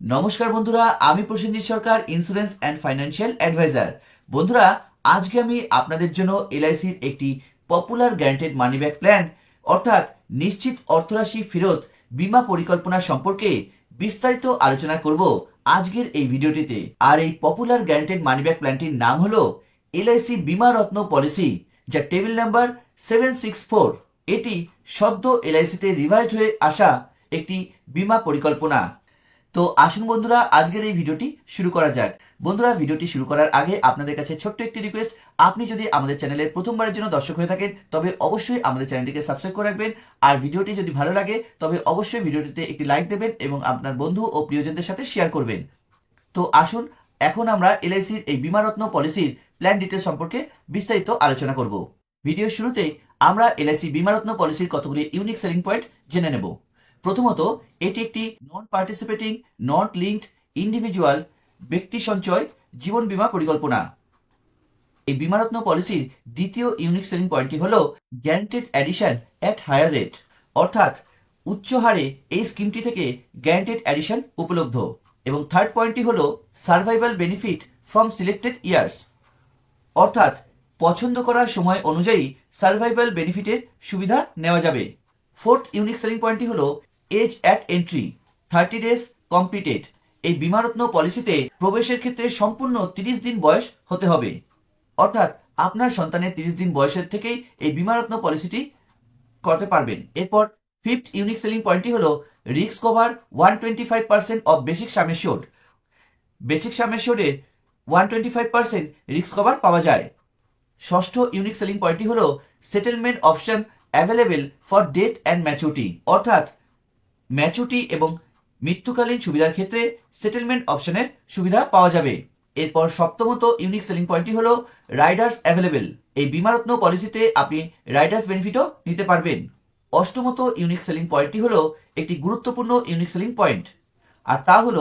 নমস্কার বন্ধুরা, আমি প্রসেনজিৎ সরকার, ইন্স্যুরেন্স অ্যান্ড ফাইন্যান্সিয়াল অ্যাডভাইজার। বন্ধুরা, আজকে আমি আপনাদের জন্য এলআইসির একটি popular guaranteed money back plan অর্থাৎ নিশ্চিত অর্থরাশি ফেরত বীমা পরিকল্পনা সম্পর্কে বিস্তারিত আলোচনা করব আজকের এই ভিডিওটিতে। আর এই পপুলার গ্যারান্টেড মানি ব্যাক প্ল্যানটির নাম হলো এলআইসি বীমা রত্ন পলিসি, যা টেবিল নাম্বার 764। এটি সদ্য এলআইসিতে রিভাইজড হয়ে আসা একটি বীমা পরিকল্পনা। তো আসুন বন্ধুরা, আজকের এই ভিডিওটি শুরু করা যাক। বন্ধুরা, ভিডিওটি শুরু করার আগে আপনাদের কাছে ছোট্ট একটি রিকোয়েস্ট, আপনি যদি আমাদের চ্যানেলের প্রথমবারের জন্য দর্শক হয়ে থাকেন তবে অবশ্যই আমাদের চ্যানেলটিকে সাবস্ক্রাইব করে রাখবেন। আর ভিডিওটি যদি ভালো লাগে তবে অবশ্যই ভিডিওটিতে একটি লাইক দেবেন এবং আপনার বন্ধু ও প্রিয়জনদের সাথে শেয়ার করবেন। তো আসুন, এখন আমরা এলআইসির এই বীমারত্ন পলিসির প্ল্যান ডিটেলস সম্পর্কে বিস্তারিত আলোচনা করব। ভিডিওর শুরুতে আমরা এলআইসি বীমারত্ন পলিসির কতগুলি ইউনিক সেলিং পয়েন্ট জেনে নেব। প্রথমত, এটি একটি নন পার্টিসিপেটিং, নট লিঙ্কড, ইন্ডিভিজুয়াল ব্যক্তি সঞ্চয় জীবন বীমা পরিকল্পনা। এই বীমারত্ন পলিসির দ্বিতীয় ইউনিক সেলিং পয়েন্টটি হল guaranteed addition at higher rate, অর্থাৎ উচ্চ হারে এই স্কিমটি থেকে গ্যারান্টেড অ্যাডিশন উপলব্ধ। এবং থার্ড পয়েন্টটি হল survival benefit from selected years, অর্থাৎ পছন্দ করার সময় অনুযায়ী সার্ভাইভাল বেনিফিটের সুবিধা নেওয়া যাবে। ফোর্থ ইউনিক সেলিং পয়েন্টটি হল age at entry, 30 days completed. এই বীমারত্ন পলিসিতে প্রবেশের ক্ষেত্রে সম্পূর্ণ 30 দিন বয়স হতে হবে, অর্থাৎ আপনার সন্তানের 30 দিন বয়সের থেকেই এই বীমারত্ন পলিসিটি করতে পারবেন। এরপর ফিফথ ইউনিক সেলিং পয়েন্টটি হল risk cover 125% of basic sum assured. Basic sum অ্যাসিওর্ডে 125% রিস্ক কভার পাওয়া যায়। ষষ্ঠ ইউনিক সেলিং পয়েন্টটি হল settlement option available for death and maturity, অর্থাৎ ম্যাচুরিটি এবং মৃত্যুকালীন সুবিধার ক্ষেত্রে সেটেলমেন্ট অপশনের সুবিধা পাওয়া যাবে। এরপর সপ্তমত ইউনিক সেলিং পয়েন্টটি হল রাইডার্স অ্যাভেলেবেল। এই বীমারত্ন পলিসিতে আপনি রাইডার্স বেনিফিটও নিতে পারবেন। অষ্টমত ইউনিক সেলিং পয়েন্টটি হল একটি গুরুত্বপূর্ণ ইউনিক সেলিং পয়েন্ট, আর তা হল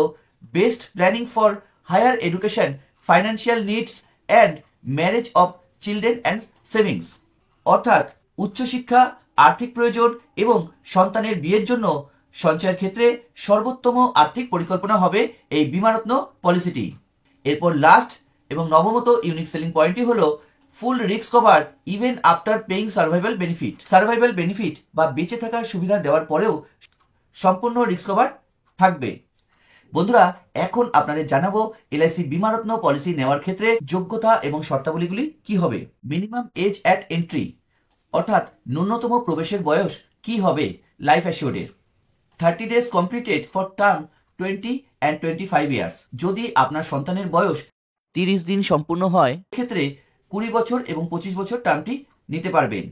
best planning for higher education, financial needs and marriage of children and savings, অর্থাৎ উচ্চশিক্ষা, আর্থিক প্রয়োজন এবং সন্তানের বিয়ের জন্য সঞ্চয়ের ক্ষেত্রে সর্বোত্তম আর্থিক পরিকল্পনা হবে এই বীমারত্ন পলিসিটি। এরপর লাস্ট এবং নবমত ইউনিক সেলিং পয়েন্টটি হল full risk cover even after paying survival benefit. Survival benefit বা বেঁচে থাকার সুবিধা দেওয়ার পরেও সম্পূর্ণ রিস্ক কভার থাকবে। বন্ধুরা, এখন আপনাদের জানাবো এলআইসি বীমারত্ন পলিসি নেওয়ার ক্ষেত্রে যোগ্যতা এবং শর্তাবলীগুলি কি হবে। মিনিমাম এজ অ্যাট এন্ট্রি, অর্থাৎ ন্যূনতম প্রবেশের বয়স কি হবে লাইফ অ্যাসিওর্ডের। 30 days completed for term 20 and 25 years. যদি আপনার সন্তানের বয়স 30 দিন সম্পূর্ণ হয়, ক্ষেত্রে 20 বছর এবং 25 বছর টার্মটি নিতে পারবেন।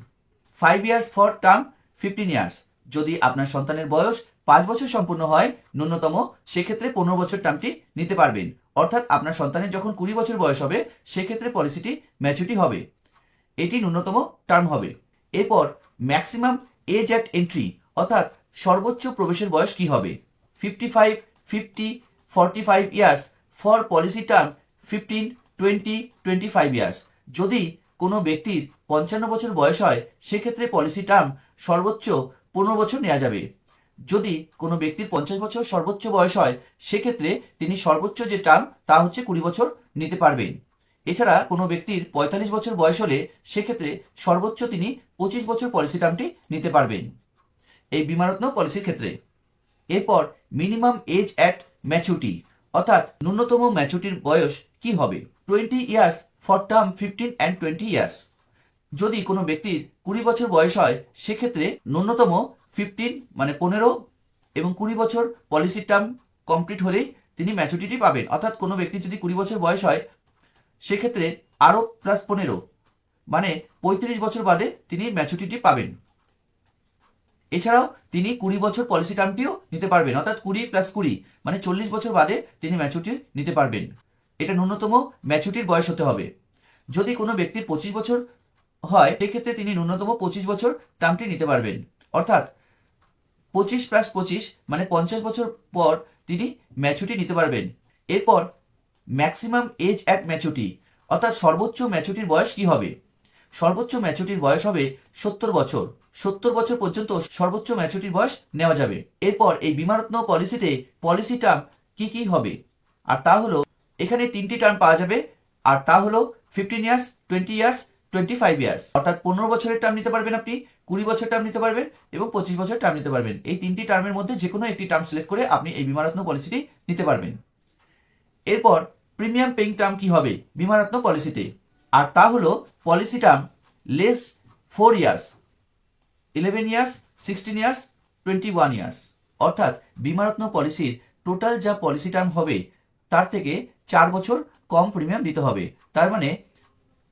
5 ইয়ার্স ফর টার্ম 15 ইয়ার্স। যদি আপনার সন্তানের বয়স 5 বছর সম্পূর্ণ হয় ন্যূনতম, সেক্ষেত্রে 15 বছর টার্মটি নিতে পারবেন। অর্থাৎ আপনার সন্তানের যখন 20 বছর বয়স হবে সেক্ষেত্রে পলিসিটি ম্যাচুরিটি হবে, এটি ন্যূনতম টার্ম হবে। এরপর ম্যাক্সিমাম এজ অ্যাট এন্ট্রি, অর্থাৎ সর্বোচ্চ প্রবেশের বয়স কি হবে। 55, 50, 45 years for policy term 15, 20, 25 years. যদি কোনো ব্যক্তির 55 বছর বয়স হয় সেক্ষেত্রে পলিসি টার্ম সর্বোচ্চ 15 বছর নেওয়া যাবে। যদি কোনো ব্যক্তির 50 বছর সর্বোচ্চ বয়স হয় সেক্ষেত্রে তিনি সর্বোচ্চ যে টার্ম তা হচ্ছে 20 বছর নিতে পারবেন। এছাড়া কোনো ব্যক্তির 45 বছর বয়স হলে সেক্ষেত্রে সর্বোচ্চ তিনি 25 বছর পলিসি টার্মটি নিতে পারবেন এই বীমারত্ন পলিসির ক্ষেত্রে। এরপর মিনিমাম এজ অ্যাট ম্যাচুরিটি, অর্থাৎ ন্যূনতম ম্যাচুরিটির বয়স কি হবে। 20 years for term 15 and 20 years. যদি কোনো ব্যক্তির 20 বছর বয়স হয় সেক্ষেত্রে ন্যূনতম 15 মানে 15 এবং 20 বছর পলিসি টার্ম কমপ্লিট হলেই তিনি ম্যাচুরিটি পাবেন। অর্থাৎ কোনো ব্যক্তির যদি 20 বছর বয়স হয় সেক্ষেত্রে আরও প্লাস 15 মানে 35 বছর বাদে তিনি ম্যাচুরিটি পাবেন। এছাড়াও তিনি 20 বছর পলিসি টার্মটিও নিতে পারবেন, অর্থাৎ 20 + 20 মানে 40 বছর বাদে তিনি ম্যাচুরিটি নিতে পারবেন। এটা ন্যূনতম ম্যাচুরিটির বয়স হতে হবে। যদি কোনো ব্যক্তির 25 বছর হয় সেক্ষেত্রে তিনি ন্যূনতম 25 বছর টার্মটি নিতে পারবেন, অর্থাৎ 25 + 25 মানে 50 বছর পর তিনি ম্যাচুরিটি নিতে পারবেন। এরপর ম্যাক্সিমাম এজ অ্যাট ম্যাচুরিটি, অর্থাৎ সর্বোচ্চ ম্যাচুরিটির বয়স কি হবে। সর্বোচ্চ ম্যাচুরিটির বয়স হবে 70 বছর। 70 বছর পর্যন্ত সর্বোচ্চ ম্যাচুরিটির বয়স নেওয়া যাবে। এরপর এই বীমারত্ন পলিসিতে পলিসি টার্ম কি কি হবে, আর তা হলো এখানে 3টি টার্ম পাওয়া যাবে, আর তা হলো 15 ইয়ার্স, 20 ইয়ার্স, 25 ইয়ার্স। অর্থাৎ 15 বছরের টার্ম নিতে পারবেন আপনি, 20 বছর টার্ম নিতে পারবেন এবং 25 বছর টার্ম নিতে পারবেন। এই 3টি টার্মের মধ্যে যে কোনো একটি টার্ম সিলেক্ট করে আপনি এই বীমারত্ন পলিসিটি নিতে পারবেন। এরপর প্রিমিয়াম পেইং টার্ম কি হবে বীমারত্ন পলিসিতে, আর তা হলো policy term less 4 years, 11 years, 16 years, 21 years. অর্থাৎ বীমারত্ন পলিসির টোটাল যা পলিসি টার্ম হবে তার থেকে 4 বছর কম প্রিমিয়াম দিতে হবে। তার মানে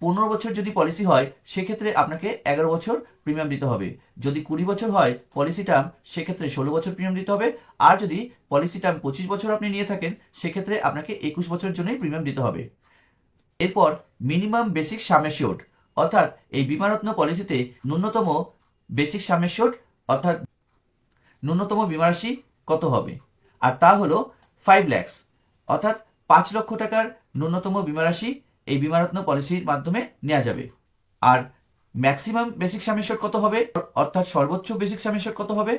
15 বছর যদি পলিসি হয় সেক্ষেত্রে আপনাকে 11 বছর প্রিমিয়াম দিতে হবে। যদি 20 বছর হয় পলিসি টার্ম সেক্ষেত্রে 16 বছর প্রিমিয়াম দিতে হবে। আর যদি পলিসি টার্ম 25 বছর আপনি নিয়ে থাকেন সেক্ষেত্রে আপনাকে 21 বছরের জন্যই প্রিমিয়াম দিতে হবে। এরপর মিনিমাম বেসিক সাম অ্যাসিওর্ড, অর্থাৎ এই বীমারত্ন পলিসিতে ন্যূনতম বেসিক সাম অ্যাসিওর্ড অর্থাৎ ন্যূনতম বীমা রাশি কত হবে, আর তা হলো 5 লাখ, অর্থাৎ 5 লক্ষ টাকার ন্যূনতম বীমা রাশি এই বীমারত্ন পলিসির মাধ্যমে নেওয়া যাবে। আর ম্যাক্সিমাম বেসিক সাম অ্যাসিওর্ড কত হবে, অর্থাৎ সর্বোচ্চ বেসিক সাম অ্যাসিওর্ড কত হবে,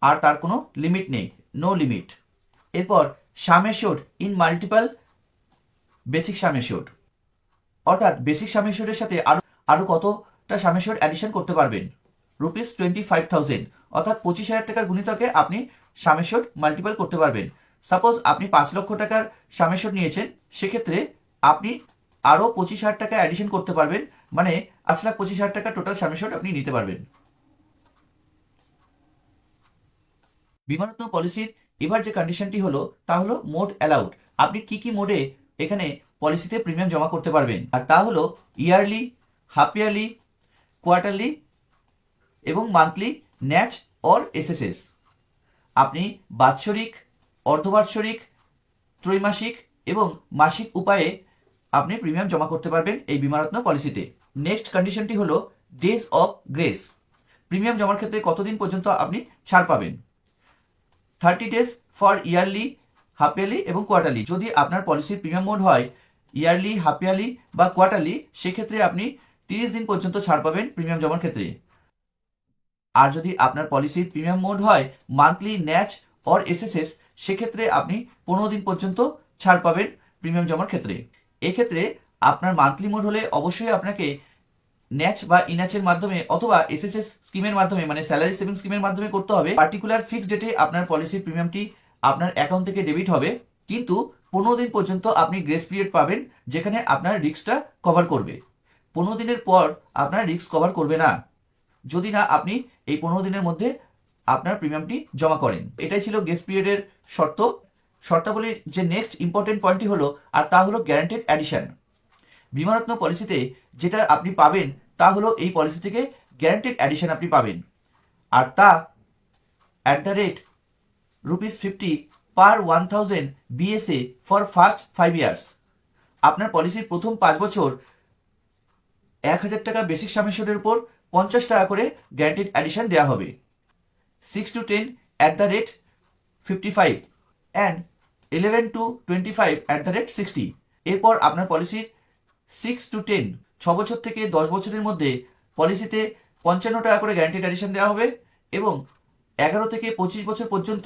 আর তার কোনো লিমিট নেই, নো লিমিট। এরপর sum assured in multiple basic sum assured, অর্থাৎ বেসিক সাম অ্যাসিওর্ডের সাথে আরো কতটা সাম অ্যাসিওর্ড অ্যাডিশন করতে পারবেন। ₹25,000, অর্থাৎ 25,000 টাকার গুণিতকে আপনি সাম অ্যাসিওর্ড মাল্টিপল করতে পারবেন। সাপোজ আপনি 5 লক্ষ টাকার সাম অ্যাসিওর্ড নিয়েছেন, সেক্ষেত্রে আপনি আরো 25,000 টাকা অ্যাডিশন করতে পারবেন, মানে 5,25,000 টাকা টোটাল সাম অ্যাসিওর্ড আপনি নিতে পারবেন। বীমারত্ন পলিসির এবার যে কন্ডিশনটি হলো তা হলো মোড অ্যালাউড। আপনি কি কি মোডে এখানে পলিসিতে প্রিমিয়াম জমা করতে পারবেন, আর তা হলো ইয়ারলি, হাফ ইয়ারলি, কোয়ার্টারলি এবং মান্থলি, ন্যাচ অর এসএসএস। আপনি বাৎসরিক, অর্ধবার্ষিক, ত্রৈমাসিক এবং মাসিক উপায়ে আপনি প্রিমিয়াম জমা করতে পারবেন এই বীমারত্ন পলিসিতে। নেক্সট কন্ডিশনটি হলো ডেজ অফ গ্রেস। প্রিমিয়াম জমার ক্ষেত্রে কতদিন পর্যন্ত আপনি ছাড় পাবেন? 30 days for yearly, half yearly এবং কোয়ার্টারলি। যদি আপনার পলিসির প্রিমিয়াম মোড হয় ইয়ারলি, হাফ ইয়ারলি বা কোয়ার্টারলি, সেক্ষেত্রে আপনি 30 দিন পর্যন্ত ছাড় পাবেন প্রিমিয়াম জমার ক্ষেত্রে। আর যদি আপনার পলিসির প্রিমিয়াম মোড হয় মান্থলি, ন্যাচ অর এসএসএস, সেক্ষেত্রে আপনি 15 দিন পর্যন্ত ছাড় পাবেন প্রিমিয়াম জমার ক্ষেত্রে। এক্ষেত্রে আপনার মান্থলি মোড হলে অবশ্যই আপনাকে ন্যাচ বা ইন্যাচের মাধ্যমে অথবা এসএসএস স্কিমের মাধ্যমে, মানে স্যালারি সেভিং স্কিমের মাধ্যমে করতে হবে। পার্টিকুলার ফিক্সড ডেটে আপনার পলিসির প্রিমিয়ামটি আপনার অ্যাকাউন্ট থেকে ডেবিট হবে, কিন্তু 15 দিন পর্যন্ত আপনি গ্রেস পিরিয়ড পাবেন যেখানে আপনার রিস্কটা কভার করবে। 15 দিনের পর আপনার রিস্ক কভার করবে না, যদি না আপনি এই 15 দিনের মধ্যে আপনার প্রিমিয়ামটি জমা করেন। এটাই ছিল গ্রেস পিরিয়ডের শর্তাবলীর যে নেক্সট ইম্পর্টেন্ট পয়েন্টটি হলো, আর তা হলো গ্যারান্টেড অ্যাডিশন। বীমারত্ন পলিসিতে যেটা আপনি পাবেন তা হলো এই পলিসি থেকে গ্যারান্টেড অ্যাডিশন আপনি পাবেন, আর তা @50 পার 1000 BSA ফর ফার্স্ট 5 ইয়ার্স। আপনার পলিসির প্রথম 5 বছর 1000 টাকা বেসিক সাম অ্যাসিওর্ডের উপর 50 টাকা করে গ্যারান্টেড অ্যাডিশন দেওয়া হবে। 6 to 10 @55 অ্যান্ড 11 to 25 @60। এরপর আপনার পলিসির 6 to 10 6 বছর থেকে 10 বছরের মধ্যে পলিসিতে 55 টাকা করে গ্যারান্টেড অ্যাডিশন দেওয়া হবে, এবং 11 থেকে 25 বছর পর্যন্ত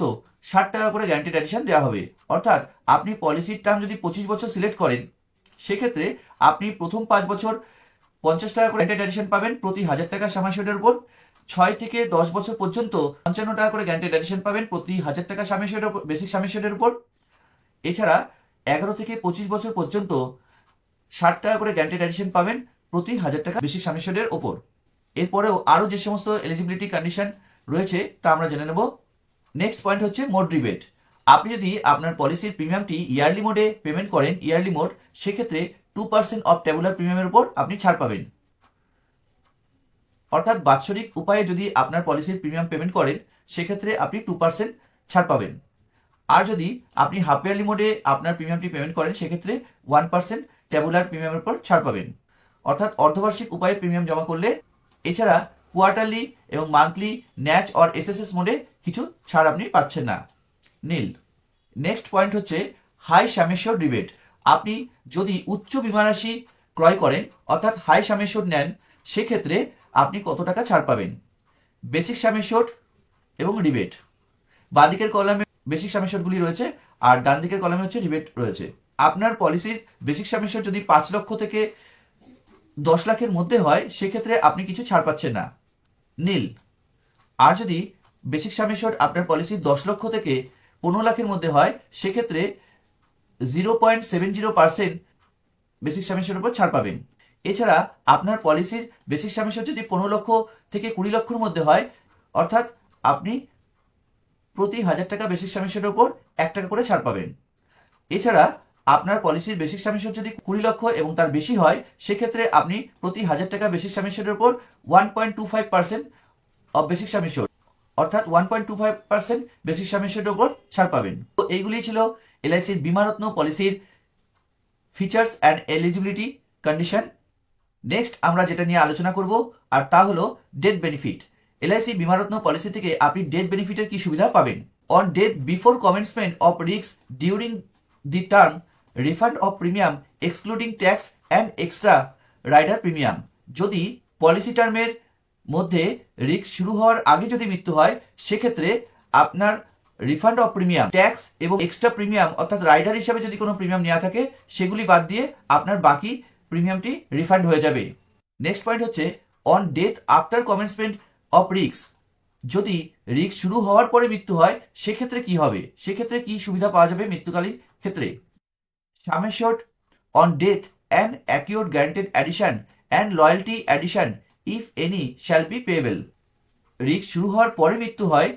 60 টাকা করে গ্যারান্টেড অ্যাডিশন দেওয়া হবে। অর্থাৎ আপনি পলিসির টার্ম যদি 25 বছর সিলেক্ট করেন, সেক্ষেত্রে আপনি প্রথম 5 বছর 50 টাকা করে গ্যারান্টেড অ্যাডিশন পাবেন প্রতি 1000 টাকা সাম অ্যাসিওর্ডের উপর। 6 থেকে 10 বছর পর্যন্ত 55 টাকা করে গ্যারান্টেড অ্যাডিশন পাবেন প্রতি 1000 টাকা সাম অ্যাসিওর্ডের উপর, বেসিক সাম অ্যাসিওর্ডের উপর। এছাড়া 11 থেকে 25 বছর পর্যন্ত 60 টাকা করে গ্যারান্টেড অ্যাডিশন পাবেন প্রতি 1000 টাকা বেসিক সাম অ্যাসিওর্ডের উপর। এরপরেও আরো যে সমস্ত এলিজিবিলিটি কন্ডিশন রয়েছে তা আমরা জেনে নেব। নেক্সট পয়েন্ট হচ্ছে মোড রিবেট। আপনি যদি আপনার পলিসির প্রিমিয়ামটি ইয়ারলি মোডে পেমেন্ট করেন, ইয়ারলি মোড, সেক্ষেত্রে 2% অফ টেবুলার প্রিমিয়ামের উপর আপনি ছাড় পাবেন। অর্থাৎ বাৎসরিক উপায়ে যদি আপনার পলিসির প্রিমিয়াম পেমেন্ট করেন, সেক্ষেত্রে আপনি 2% ছাড় পাবেন। আর যদি আপনি হাফ ইয়ারলি মোডে আপনার প্রিমিয়ামটি পেমেন্ট করেন, সেক্ষেত্রে 1% টেবুলার প্রিমিয়ামের উপর ছাড় পাবেন। অর্থাৎ অর্ধবার্ষিক উপায়ে প্রিমিয়াম জমা করলে। এছাড়া কোয়ার্টারলি এবং মান্থলি, ন্যাচ অর এসএসএস মোডে কিছু ছাড় আপনি পাচ্ছেন না, নীল। নেক্সট পয়েন্ট হচ্ছে হাই সাম অ্যাসিওর্ড রিবেট। আপনি যদি উচ্চ বীমা রাশি ক্রয় করেন, অর্থাৎ হাই সাম অ্যাসিওর্ড নেন, সেক্ষেত্রে আপনি কত টাকা ছাড় পাবেন। বেসিক সাম অ্যাসিওর্ড এবং রিবেট। বাদিকের কলামে বেসিক সামেশনগুলি রয়েছে, আর ডান দিকের কলামে হচ্ছে রিবেট রয়েছে। আপনার পলিসির বেসিক সামেশন যদি 5 লক্ষ থেকে 10 লাখের মধ্যে হয় সেক্ষেত্রে আপনি কিছু ছাড় পাচ্ছেন না, নীল। আর যদি বেসিক সামেশন আপনার পলিসি 10 লক্ষ থেকে 15 লাখের মধ্যে হয় সেক্ষেত্রে 0.70% বেসিক সামেশনের উপর ছাড় পাবেন। এছাড়া আপনার পলিসির বেসিক সামেশন যদি 15 লক্ষ থেকে 20 লক্ষের মধ্যে হয়, অর্থাৎ আপনি প্রতি 1000 টাকা বেসিক সামেশনের উপর 1 টাকা করে ছাড় পাবেন। এছাড়া আপনার পলিসির বেসিক সামেশন যদি 20 লক্ষ এবং তার বেশি হয় সেক্ষেত্রে আপনি প্রতি 1000 টাকা বেসিক সামেশনের উপর 1.25% অফ বেসিক সামেশন, অর্থাৎ 1.25% বেসিক সামেশনের উপর ছাড় পাবেন। তো এইগুলি ছিল এলআইসির বীমারত্ন পলিসির features and eligibility condition. Next আমরা যেটা নিয়ে আলোচনা করব আর তা হলো death benefit. LIC Bimaratna policy থেকে আপনি ডেথ বেনিফিটের কি সুবিধা পাবেন? On death before commencement of risk during the term, refund of premium excluding tax and extra rider premium. যদি পলিসি টার্মের মধ্যে রিস্ক শুরু হওয়ার আগে যদি মৃত্যু হয় সেক্ষেত্রে আপনার রিফান্ড অফ প্রিমিয়াম, ট্যাক্স এবং এক্সট্রা প্রিমিয়াম অর্থাৎ রাইডার হিসাবে যদি কোনো প্রিমিয়াম নেওয়া থাকে সেগুলি বাদ দিয়ে আপনার বাকি প্রিমিয়ামটি রিফান্ড হয়ে যাবে। নেক্সট পয়েন্ট হচ্ছে on death after commencement of risk. যদি রিস্ক শুরু হওয়ার পরে মৃত্যু হয় সেক্ষেত্রে কি হবে? সেক্ষেত্রে কি সুবিধা পাওয়া যাবে মৃত্যুকালীন ক্ষেত্রে? Sum assured on death and accrued guaranteed addition and loyalty addition if any shall be payable. রিস্ক শুরু হওয়ার পরে মৃত্যু হয়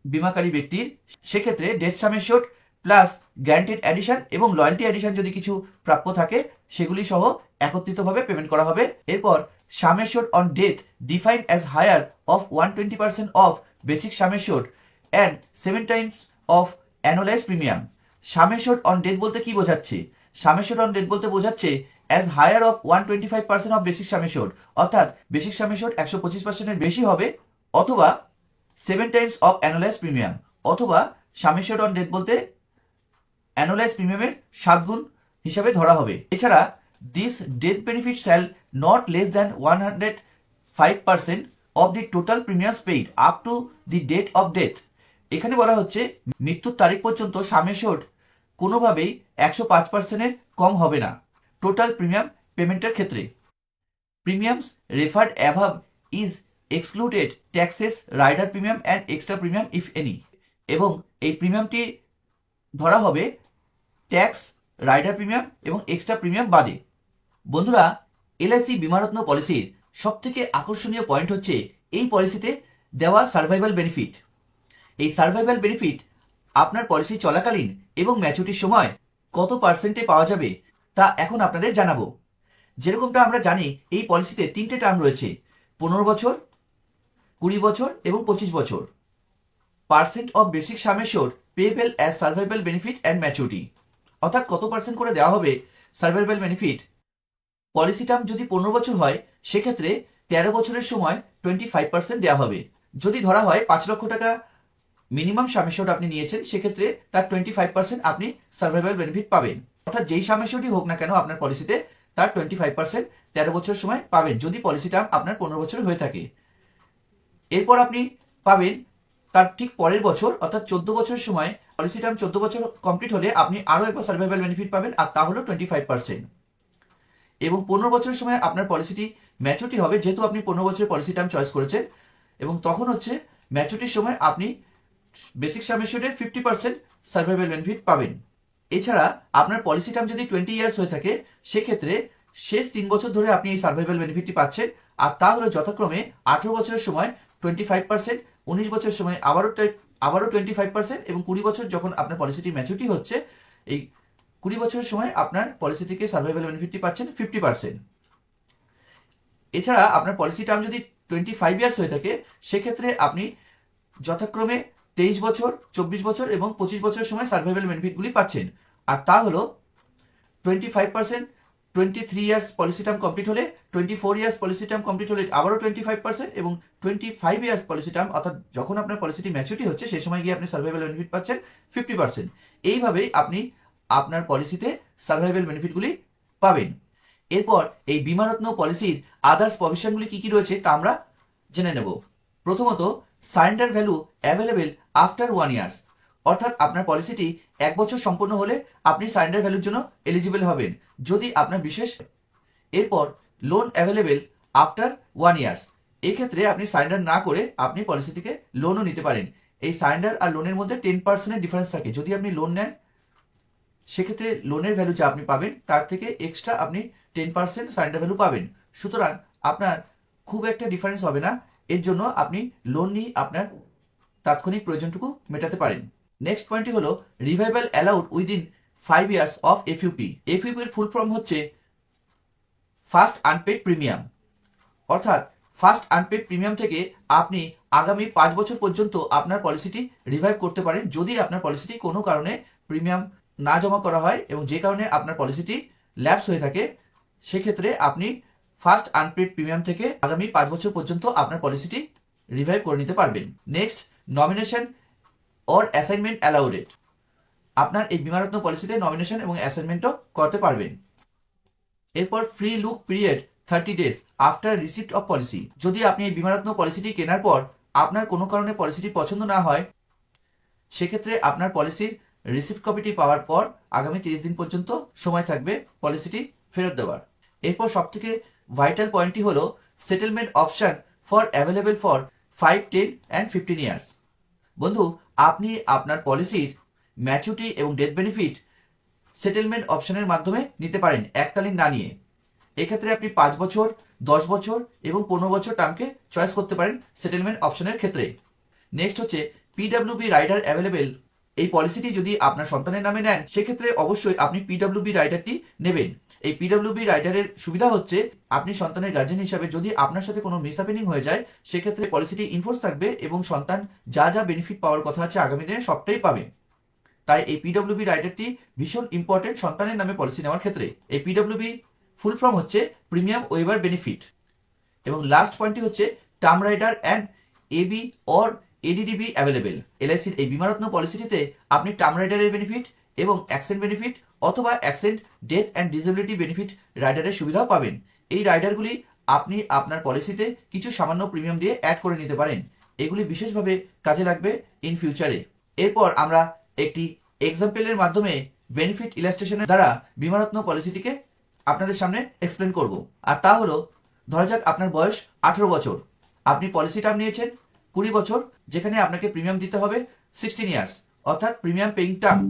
বিমাকারী ব্যক্তির, সেক্ষেত্রে death sum assured plus guaranteed addition এবং লয়্যালটি অ্যাডিশন যদি কিছু প্রাপ্য থাকে সেগুলি সহ একত্রিতভাবে পেমেন্ট করা হবে। এরপর sum assured on death defined as higher of 120% of basic sum assured and 7 times of annualise premium. Sum assured on death বলতে কি বোঝাচ্ছে? সাম অ্যাসিওরড অন ডেথ বলতে বোঝাচ্ছে as higher of 125% of basic sum assured, অর্থাৎ basic sum অ্যাসিওরড 125% বেশি হবে, অথবা 7 times of annualise premium, অথবা সাম অ্যাসিওরড অন ডেথ বলতে অ্যানুয়ালাইজ প্রিমিয়ামের 7 গুণ হিসাবে ধরা হবে। এছাড়া this death benefit shall not less than 105% of the total premiums paid up to the date of death. এখানে বলা হচ্ছে মৃত্যুর তারিখ পর্যন্ত সাম অ্যাসিওরড কোনোভাবেই 105%-এর কম হবে না টোটাল প্রিমিয়াম পেমেন্টের ক্ষেত্রে। Premiums referred above is excluded taxes, rider premium and extra premium if any. এবং এই প্রিমিয়ামটি ধরা হবে ট্যাক্স, রাইডার প্রিমিয়াম এবং এক্সট্রা প্রিমিয়াম বাদে। বন্ধুরা, এলআইসি বীমারত্ন পলিসির সব থেকে আকর্ষণীয় পয়েন্ট হচ্ছে এই পলিসিতে দেওয়া সার্ভাইভাল বেনিফিট। এই সার্ভাইভাল বেনিফিট আপনার পলিসি চলাকালীন এবং ম্যাচুরিটির সময় কত পার্সেন্টে পাওয়া যাবে তা এখন আপনাদের জানাবো। যেরকমটা আমরা জানি এই পলিসিতে 3টে টার্ম রয়েছে, 15 বছর, 20 বছর এবং 25 বছর। Percent of basic sum assured payable as survival benefit and maturity, অর্থাৎ কত পার্সেন্ট করে দেওয়া হবে সার্ভাইভাল বেনিফিট। পলিসি টার্ম যদি 15 বছর হয় সেক্ষেত্রে 13 বছরের সময় 25% দেওয়া হবে। যদি ধরা হয় 5 লক্ষ টাকা মিনিমাম সাম অ্যাসিওরড আপনি নিয়েছেন সেক্ষেত্রে তার 25% আপনি সার্ভাইভাল বেনিফিট পাবেন, অর্থাৎ যেই সাম অ্যাসিওরডই হোক না কেন আপনার পলিসিতে তার 25% 13 বছরের সময় পাবেন যদি পলিসি টার্ম আপনার 15 বছর হয়ে থাকে। এরপর আপনি পাবেন তার ঠিক পরের বছর অর্থাৎ 14 বছরের সময়, পলিসি টার্ম 14 বছর কমপ্লিট হলে আপনি আরো একবার সার্ভাইভাল বেনিফিট পাবেন, আর তা হলো 25%। এবং 15 বছরের সময় আপনার পলিসিটি ম্যাচুরিটি হবে, যেহেতু আপনি 15 বছরের পলিসি টার্ম চয়েস করেছেন, এবং তখন হচ্ছে ম্যাচুরিটির সময় আপনি বেসিক সাম অ্যাসিওরডের 50% সার্ভাইভাল বেনিফিট পাবেন। এছাড়া আপনার পলিসি টার্ম যদি 20 ইয়ার্স হয়ে থাকে সেক্ষেত্রে শেষ 3 বছর ধরে আপনি এই সার্ভাইভাল বেনিফিটটি পাচ্ছেন, আর তা হলো যথাক্রমে 18 বছরের সময় 25%, 19 বছরের সময় আবারও 25% এবং 20 বছর যখন আপনার পলিসিটি ম্যাচুরিটি হচ্ছে এই 20 বছরের সময় আপনার পলিসি থেকে সার্ভাইভাল বেনিফিটটি পাচ্ছেন 50%। এছাড়া আপনার পলিসি টার্ম যদি 25 ইয়ার্স হয়ে থাকে সেক্ষেত্রে আপনি যথাক্রমে 23 বছর, 24 বছর এবং 25 বছরের সময় সার্ভাইভাল বেনিফিটগুলি পাচ্ছেন, আর তা হলো 25%, 23 ইয়ার্স পলিসি টার্ম কমপ্লিট হলে, 24 ইয়ার্স পলিসি টার্ম কমপ্লিট হলে আবারও 25% এবং 25 ইয়ার্স পলিসি টার্ম অর্থাৎ যখন আপনার পলিসিটি ম্যাচুরিটি হচ্ছে সেই সময় গিয়ে আপনি সার্ভাইভাল বেনিফিট পাচ্ছেন 50%। এইভাবেই আপনি আপনার পলিসিতে সার্ভাইভাল বেনিফিটগুলি পাবেন। এরপর এই বীমারত্ন পলিসির আদার্স প্রভিশনগুলি কি কি রয়েছে তা আমরা জেনে নেব। প্রথমত, surrender value available after 1 years, অর্থাৎ আপনার পলিসিটি 1 বছর সম্পূর্ণ হলে আপনি সারেন্ডার ভ্যালুর জন্য এলিজিবল হবেন যদি আপনার বিশেষ। এরপর লোন অ্যাভেলেবেল আফটার 1 ইয়ার্স, এক্ষেত্রে আপনি সারেন্ডার না করে আপনি পলিসি থেকে লোনও নিতে পারেন। এই সারেন্ডার আর লোনের মধ্যে 10% ডিফারেন্স থাকে। যদি আপনি লোন নেন সেক্ষেত্রে লোনের ভ্যালু যা আপনি পাবেন তার থেকে এক্সট্রা আপনি 10% সারেন্ডার ভ্যালু পাবেন। সুতরাং আপনার খুব একটা ডিফারেন্স হবে না, এর জন্য আপনি লোন নিয়ে আপনার তাৎক্ষণিক প্রয়োজনটুকু মেটাতে পারেন। নেক্সট পয়েন্টটি হলো revival allowed within 5 years of FUP. FUP এর ফুল ফর্ম হচ্ছে ফার্স্ট আনপেড প্রিমিয়াম, অর্থাৎ ফার্স্ট আনপেড প্রিমিয়াম থেকে আপনি আগামী 5 বছর পর্যন্ত আপনার পলিসিটি রিভাইভ করতে পারেন যদি আপনার পলিসিটি কোনো কারণে প্রিমিয়াম না জমা করা হয় এবং যে কারণে আপনার পলিসিটি ল্যাপস হয়ে থাকে, সেক্ষেত্রে আপনি ফার্স্ট আনপেড প্রিমিয়াম থেকে আগামী 5 বছর পর্যন্ত আপনার পলিসিটি রিভাইভ করে নিতে পারবেন। Next, nomination or assignment allowed. আপনার এই বীমারত্ন পলিসিতে নমিনেশন এবং অ্যাসাইনমেন্টও করতে পারবেন। এরপর free look period 30 days after receipt of policy. যদি আপনি এই বীমারত্ন পলিসিটি কেনার পর আপনার কোনো কারণে পলিসিটি পছন্দ না হয়, সেক্ষেত্রে আপনার পলিসির রিসিপ্ট কপিটি পাওয়ার পর আগামী 30 দিন পর্যন্ত সময় থাকবে পলিসিটি ফেরত দেওয়ার। এরপর সবথেকে ভাইটাল পয়েন্টটি হলো settlement option for available for 5, 10 and 15 years. বন্ধু, আপনি আপনার পলিসির ম্যাচুরিটি এবং ডেথ বেনিফিট সেটেলমেন্ট অপশনের মাধ্যমে নিতে পারেন এককালীন না নিয়ে। এক্ষেত্রে আপনি 5 বছর, 10 বছর এবং 15 বছর টার্মকে চয়েস করতে পারেন সেটেলমেন্ট অপশনের ক্ষেত্রে। নেক্সট হচ্ছে পিডব্লিউবি রাইডার অ্যাভেলেবেল। এই পলিসিটি যদি আপনার সন্তানের নামে নেন সেক্ষেত্রে অবশ্যই আপনি পিডব্লিউবি রাইডারটি নেবেন। এই পিডব্লিউবি রাইডারের সুবিধা হচ্ছে আপনি সন্তানের গার্জেন হিসাবে যদি আপনার সাথে কোনো মিসহ্যাপেনিং হয়ে যায় সেক্ষেত্রে পলিসিটি ইনফোর্স থাকবে এবং সন্তান যা যা বেনিফিট পাওয়ার কথা আছে আগামী দিনে সবটাই পাবে। তাই এই পিডব্লিউবি রাইডারটি ভীষণ ইম্পর্টেন্ট সন্তানের নামে পলিসি নেওয়ার ক্ষেত্রে। এই পিডব্লিউবি ফুল ফর্ম হচ্ছে প্রিমিয়াম ওয়েভার বেনিফিট। এবং লাস্ট পয়েন্টটি হচ্ছে term rider and AB or ADDB available. এলআইসির এই বীমারত্ন পলিসিটিতে আপনি টার্ম রাইডারের বেনিফিট এবং অ্যাক্সিডেন্ট বেনিফিট অথবা accident, death and disability benefit রাইডারের সুবিধাও পাবেন। এই রাইডারগুলি আপনি আপনার পলিসিতে কিছু সামান্য প্রিমিয়াম দিয়ে অ্যাড করে নিতে পারেন। এগুলি বিশেষভাবে কাজে লাগবে ইন ফিউচারে। এরপর আমরা একটি এক্সাম্পলের মাধ্যমে বেনিফিট ইলাস্ট্রেশনের দ্বারা বীমারত্ন পলিসিটিকে আপনাদের সামনে এক্সপ্লেন করব। আর তা হলো, ধরা যাক আপনার বয়স 18 বছর, আপনি পলিসি টার্ম নিয়েছেন 20 বছর, যেখানে আপনাকে প্রিমিয়াম দিতে হবে 16 ইয়ার্স, অর্থাৎ প্রিমিয়াম পেইং টার্ম।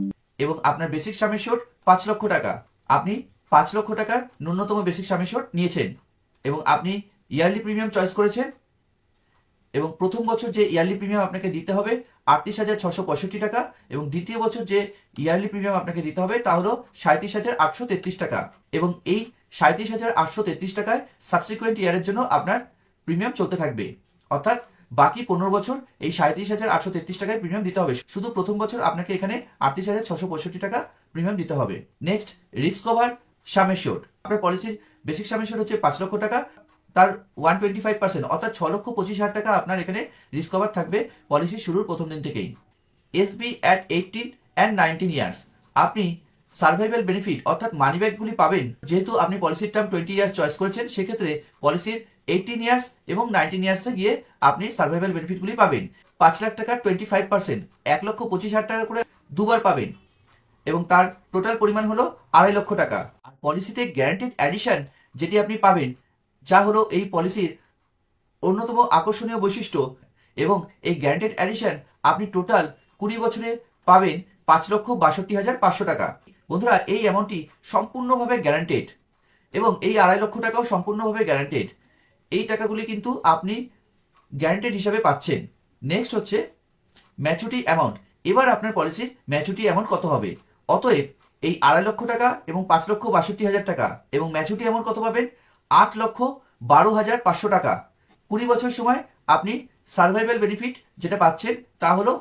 এবং আপনার বেসিক সাম অ্যাসিওর্ড 5 লক্ষ টাকা। আপনি 5 লক্ষ টাকার ন্যূনতম বেসিক সাম অ্যাসিওর্ড নিয়েছেন এবং আপনি ইয়ারলি প্রিমিয়াম চয়েস করেছেন। এবং প্রথম বছর যে ইয়ারলি প্রিমিয়াম আপনাকে দিতে হবে 38,665 টাকা এবং দ্বিতীয় বছর যে ইয়ারলি প্রিমিয়াম আপনাকে দিতে হবে তা হলো 37,833 টাকা। এবং এই 37,833 টাকায় সাবসিকুয়েন্ট ইয়ারের জন্য আপনার প্রিমিয়াম চলতে থাকবে, অর্থাৎ বাকি 15 বছর এই 37,833 টাকায় প্রিমিয়াম দিতে হবে। শুধু প্রথম বছর আপনাকে এখানে 38,665 টাকা প্রিমিয়াম দিতে হবে। নেক্সট, রিস্ক কভার সাম অ্যাসিওর্ড। আপনার পলিসির বেসিক সাম অ্যাসিওর্ড হচ্ছে 5 লক্ষ টাকা, তার 125% অর্থাৎ 6,25,000 টাকা আপনার এখানে রিস্ক কভার থাকবে পলিসি শুরুর প্রথম দিন থেকেই। এসবি অ্যাট 18 অ্যান্ড 19 ইয়ার্স, আপনি সার্ভাইভাল বেনিফিট অর্থাৎ মানি ব্যাকগুলি পাবেন। যেহেতু আপনি পলিসির টার্ম 20 ইয়ার্স চয়েস করেছেন, সেক্ষেত্রে পলিসির 18 ইয়ার্স এবং 19 ইয়ার্সে গিয়ে আপনি সার্ভাইভাল বেনিফিটগুলি পাবেন। 5 লাখ টাকার 25%, 1,25,000 টাকা করে দুবার পাবেন এবং তার টোটাল পরিমাণ হলো 2.5 লক্ষ টাকা। আর পলিসিতে গ্যারান্টিড অ্যাডিশন যেটি আপনি পাবেন, যা হলো এই পলিসির অন্যতম আকর্ষণীয় বৈশিষ্ট্য, এবং এই গ্যারান্টেড অ্যাডিশন আপনি টোটাল 20 বছরে পাবেন 5,62,500 টাকা। বন্ধুরা, এই অ্যামাউন্টটি সম্পূর্ণভাবে গ্যারান্টেড এবং এই 2.5 লক্ষ টাকাও সম্পূর্ণভাবে গ্যারান্টেড। এই টাকাগুলি কিন্তু আপনি গ্যারান্টেড হিসাবে পাচ্ছেন। নেক্সট হচ্ছে ম্যাচুরিটি অ্যামাউন্ট। এবার আপনার পলিসির ম্যাচুরিটি অ্যামাউন্ট কত হবে? অতএব এই 2.5 লক্ষ টাকা এবং 5,62,500 টাকা এবং ম্যাচুরিটি অ্যামাউন্ট কত পাবেন? 8,12,500 টাকা। 20 বছর সময় আপনি সার্ভাইভাল বেনিফিট যেটা পাচ্ছেন তা হলো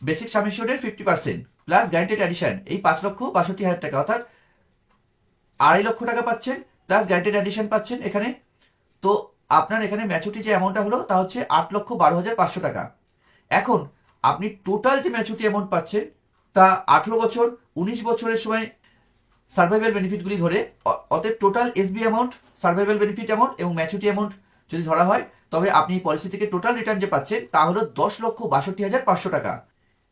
basic sum অ্যাসিওর্ডের 50% plus guaranteed addition এই 5,62,500 টাকা, অর্থাৎ 2.5 লক্ষ টাকা পাচ্ছেন প্লাস গ্যারান্টেড অ্যাডিশন পাচ্ছেন এখানে। তো আপনার এখানে ম্যাচুরিটি যে অ্যামাউন্টটা হলো তা হচ্ছে 8,12,500 টাকা। এখন আপনি টোটাল যে ম্যাচুরিটি অ্যামাউন্ট পাচ্ছেন তা 18 বছর, 19 বছরের সময় সার্ভাইভাল বেনিফিটগুলি ধরে, অতএব total SB amount, survival benefit amount এবং ম্যাচুরিটি অ্যামাউন্ট যদি ধরা হয় তবে আপনি পলিসি থেকে টোটাল রিটার্ন যে পাচ্ছেন তা হলো 10,62,500 টাকা।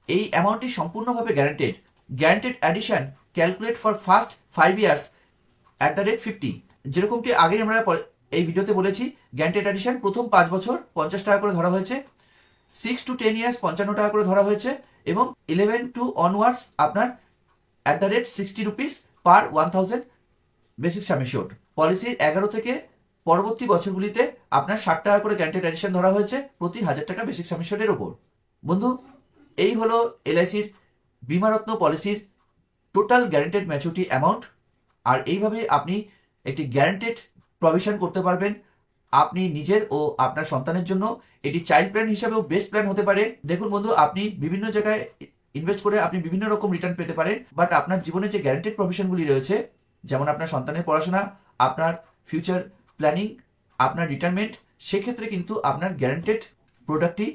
এই অ্যামাউন্টটি সম্পূর্ণভাবে guaranteed. Guaranteed addition calculate for first 5 years @50। যেরকমটি আগেই আমরা এই ভিডিওতে বলেছি, গ্যারান্টেড অ্যাডিশন প্রথম 5 বছর 50 টাকা করে ধরা হয়েছে, 6 to 10 ইয়ার্স 55 টাকা করে ধরা হয়েছে, এবং 11 টু অনওয়ার্ডস আপনার @60 রুপিস পার 1000 বেসিক সাম এশিওর্ড। পলিসির 11 থেকে পরবর্তী বছরগুলিতে আপনার 60 টাকা করে গ্যারান্টেড অ্যাডিশন ধরা হয়েছে প্রতি 1000 টাকা বেসিক সাম এশিওর্ডের ওপর। বন্ধু, এই হলো এলআইসির বীমারত্ন পলিসির টোটাল গ্যারান্টেড ম্যাচুরিটি অ্যামাউন্ট। আর এইভাবে আপনি একটি গ্যারান্টেড প্রভিশন করতে পারবেন আপনি নিজের ও আপনার সন্তানের জন্য। এটি চাইল্ড প্ল্যান হিসাবেও বেস্ট প্ল্যান হতে পারে। দেখুন বন্ধু, আপনি বিভিন্ন জায়গায় ইনভেস্ট করে আপনি বিভিন্ন রকম রিটার্ন পেতে পারেন, বাট আপনার জীবনে যে গ্যারান্টেড প্রভিশনগুলি রয়েছে, যেমন আপনার সন্তানের পড়াশোনা, আপনার ফিউচার প্ল্যানিং, আপনার রিটায়ারমেন্ট, সেক্ষেত্রে কিন্তু আপনার গ্যারান্টেড প্রোডাক্টটি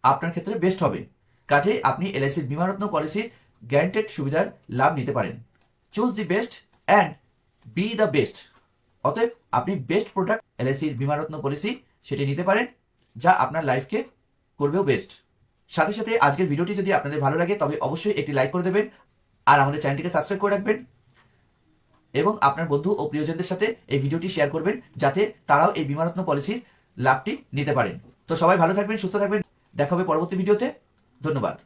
আপনার ক্ষেত্রে বেস্ট হবে। কাজেই আপনি এলআইসির বীমারত্ন পলিসির গ্যারান্টেড সুবিধার লাভ নিতে পারেন। Choose the best and B the best. অতএব আপনি বেস্ট প্রোডাক্ট এলআইসির বীমারত্ন পলিসি সেটি নিতে পারেন, যা আপনার লাইফকে করবেও বেস্ট। সাথে সাথে আজকের ভিডিওটি যদি আপনাদের ভালো লাগে তবে অবশ্যই একটি লাইক করে দেবেন, আর আমাদের চ্যানেলটিকে সাবস্ক্রাইব করে রাখবেন, এবং আপনার বন্ধু ও প্রিয়জনদের সাথে এই ভিডিওটি শেয়ার করবেন, যাতে তারাও এই বীমারত্ন পলিসির লাভটি নিতে পারেন। তো সবাই ভালো থাকবেন, সুস্থ থাকবেন, দেখা হবে পরবর্তী ভিডিওতে। ধন্যবাদ।